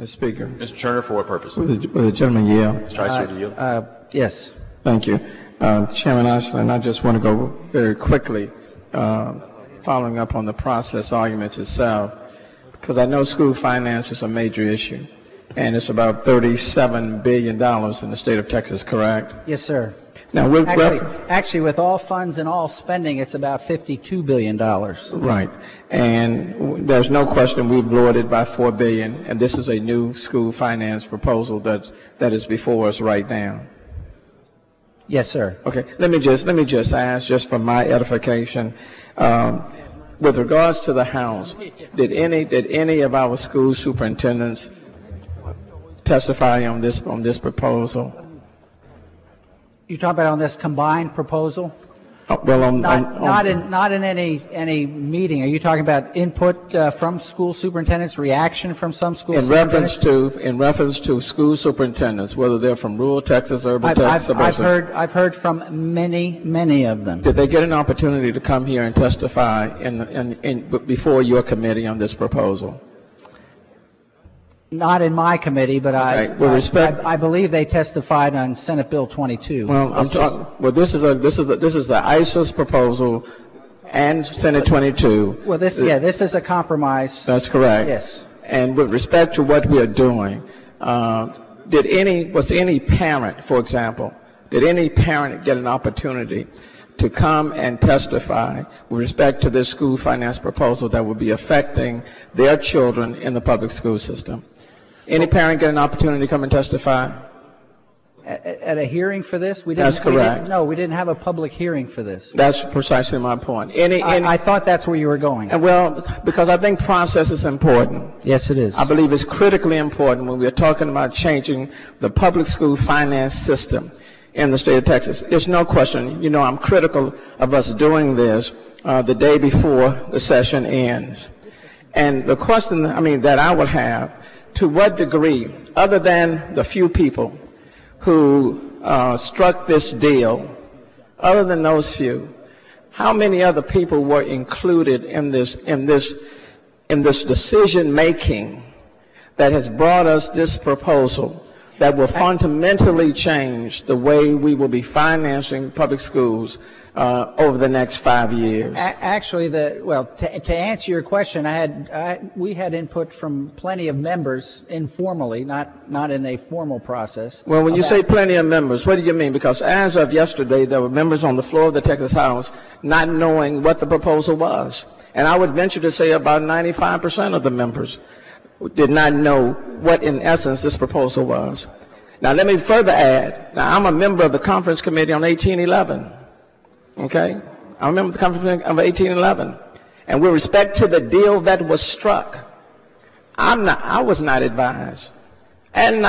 Mr. Speaker. Mr. Turner, for what purpose? Will the gentleman yield? Mr. Eissler, do you yield? Yes. Thank you. Chairman Eissler, and I just want to go very quickly, following up on the process arguments itself, because I know school finance is a major issue, and it's about $37 billion in the state of Texas, correct? Yes, sir. Now, actually, with all funds and all spending, it's about $52 billion. Right. And there's no question we've lowered it by $4 billion, and this is a new school finance proposal that is before us right now. Yes, sir. Okay. Let me just ask, just for my edification, with regards to the House, did any of our school superintendents testify on this proposal? You talk about on this combined proposal? Well, not in any meeting. Are you talking about input from school superintendents, reaction from some school superintendents? In reference to school superintendents, whether they're from rural Texas, urban Texas, suburban. I've heard from many of them. Did they get an opportunity to come here and testify before your committee on this proposal? Not in my committee, but I believe they testified on Senate Bill 22. Well, this is the Eissler's proposal and Senate 22. Well, this is a compromise. That's correct. Yes. And with respect to what we are doing, was any parent, for example, did any parent get an opportunity to come and testify with respect to this school finance proposal that would be affecting their children in the public school system? Any parent get an opportunity to come and testify? At a hearing for this? That's correct. We didn't have a public hearing for this. That's precisely my point. I thought that's where you were going. Well, because I think process is important. Yes, it is. I believe it's critically important when we're talking about changing the public school finance system in the state of Texas. There's no question. You know, I'm critical of us doing this the day before the session ends. And the question, that I would have, to what degree, other than the few people who struck this deal, other than those few, how many other people were included in this decision making that has brought us this proposal that will fundamentally change the way we will be financing public schools over the next 5 years? Actually, to answer your question, we had input from plenty of members informally, not in a formal process. Well, when you say plenty of members, what do you mean? Because as of yesterday, there were members on the floor of the Texas House not knowing what the proposal was. And I would venture to say about 95% of the members did not know what, in essence, this proposal was. Now, let me further add. Now, I'm a member of the Conference Committee on 1811. Okay? I'm a member of the Conference Committee of 1811. And with respect to the deal that was struck, I was not advised and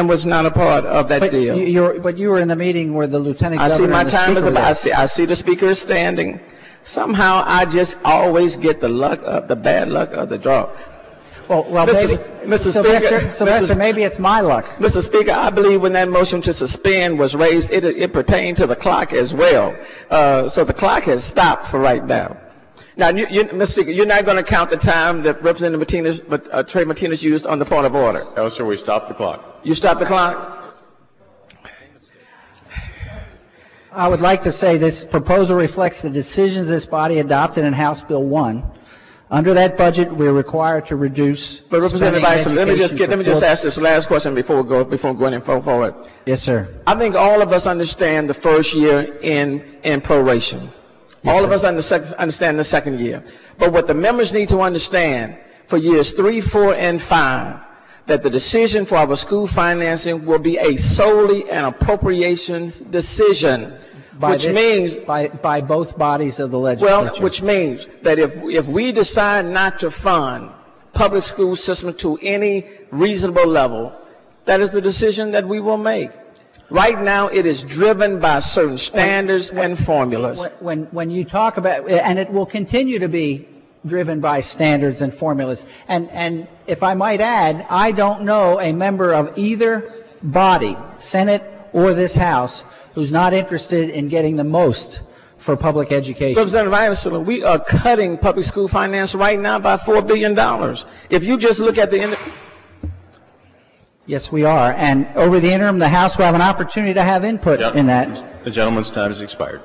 was not a part of that deal. But you were in the meeting where the lieutenant governor. I see my time is about. I see the speaker is standing. Somehow I just always get the bad luck of the draw. Well, Mr. Speaker, Sylvester, maybe it's my luck. Mr. Speaker, I believe when that motion to suspend was raised, it pertained to the clock as well. So the clock has stopped for right now. Now, Mr. Speaker, you're not going to count the time that Representative Trey Martinez used on the point of order. No, sir, we stopped the clock. You stopped the clock? I would like to say this proposal reflects the decisions this body adopted in House Bill 1. Under that budget, we're required to reduce. But Representative Eissler, let me just ask this last question before we go any forward. Yes, sir. I think all of us understand the first year in proration. Yes, all of us understand the second year. But what the members need to understand for years 3, 4, and 5, that the decision for our school financing will be solely an appropriations decision. By both bodies of the legislature. Well, which means that if we decide not to fund public school system to any reasonable level, that is the decision that we will make. Right now, it is driven by certain standards and formulas. When you talk about, and it will continue to be driven by standards and formulas. And if I might add, I don't know a member of either body, Senate or this House, who's not interested in getting the most for public education. Representative Eissler, we are cutting public school finance right now by $4 billion. If you just look at Yes, we are. And over the interim, the House will have an opportunity to have input in that. The gentleman's time has expired.